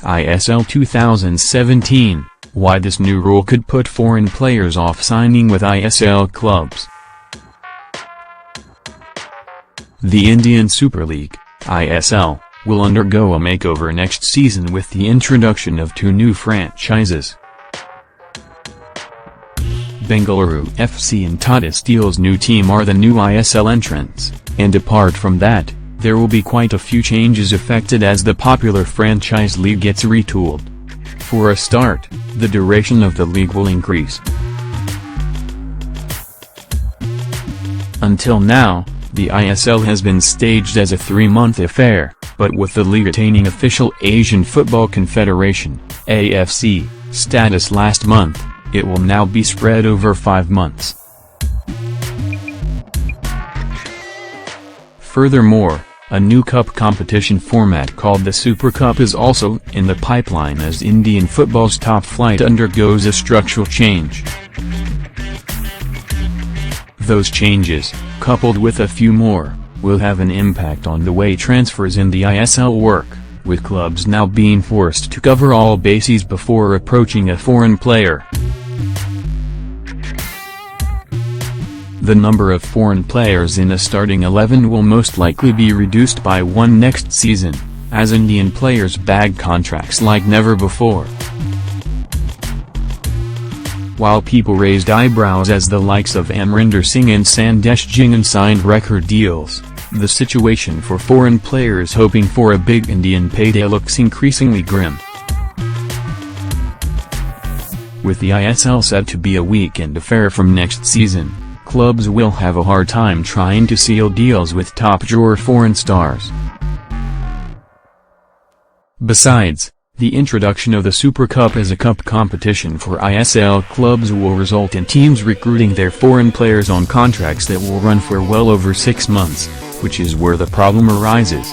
ISL 2017, why this new rule could put foreign players off signing with ISL clubs. The Indian Super League, ISL, will undergo a makeover next season with the introduction of two new franchises. Bengaluru FC and Tata Steel's new team are the new ISL entrants, and apart from that, there will be quite a few changes affected as the popular franchise league gets retooled. For a start, the duration of the league will increase. Until now, the ISL has been staged as a 3-month affair, but with the league attaining official Asian Football Confederation (AFC) status last month, it will now be spread over 5 months. Furthermore, a new cup competition format called the Super Cup is also in the pipeline as Indian football's top flight undergoes a structural change. Those changes, coupled with a few more, will have an impact on the way transfers in the ISL work, with clubs now being forced to cover all bases before approaching a foreign player. The number of foreign players in a starting 11 will most likely be reduced by 1 next season, as Indian players bag contracts like never before. While people raised eyebrows as the likes of Amrinder Singh and Sandesh Jhingan signed record deals, the situation for foreign players hoping for a big Indian payday looks increasingly grim. With the ISL set to be a weekend affair from next season, clubs will have a hard time trying to seal deals with top-drawer foreign stars. Besides, the introduction of the Super Cup as a cup competition for ISL clubs will result in teams recruiting their foreign players on contracts that will run for well over 6 months, which is where the problem arises.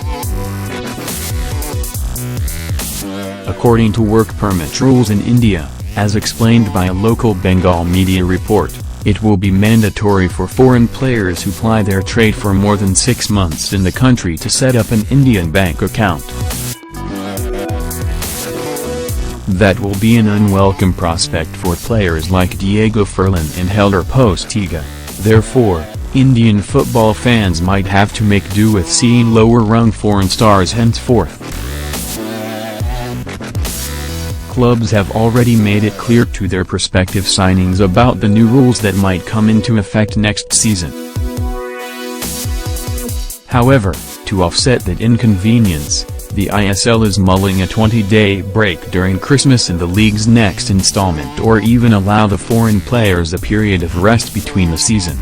According to work permit rules in India, as explained by a local Bengal media report, it will be mandatory for foreign players who ply their trade for more than 6 months in the country to set up an Indian bank account. That will be an unwelcome prospect for players like Diego Furlan and Helder Postiga. Therefore, Indian football fans might have to make do with seeing lower-rung foreign stars henceforth. Clubs have already made it clear to their prospective signings about the new rules that might come into effect next season. However, to offset that inconvenience, the ISL is mulling a 20-day break during Christmas in the league's next installment, or even allow the foreign players a period of rest between the season.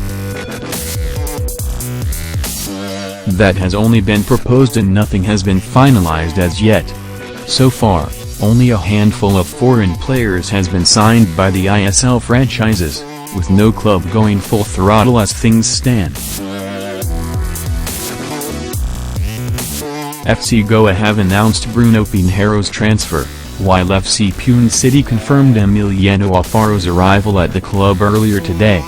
That has only been proposed and nothing has been finalized as yet. So far, only a handful of foreign players has been signed by the ISL franchises, with no club going full throttle as things stand. FC Goa have announced Bruno Pinheiro's transfer, while FC Pune City confirmed Emiliano Alfaro's arrival at the club earlier today.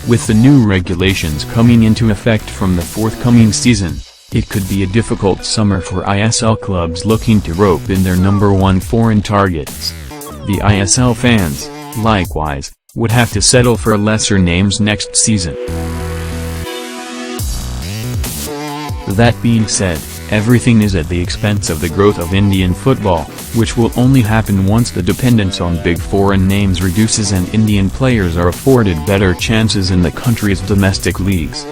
With the new regulations coming into effect from the forthcoming season, it could be a difficult summer for ISL clubs looking to rope in their #1 foreign targets. The ISL fans, likewise, would have to settle for lesser names next season. That being said, everything is at the expense of the growth of Indian football, which will only happen once the dependence on big foreign names reduces and Indian players are afforded better chances in the country's domestic leagues.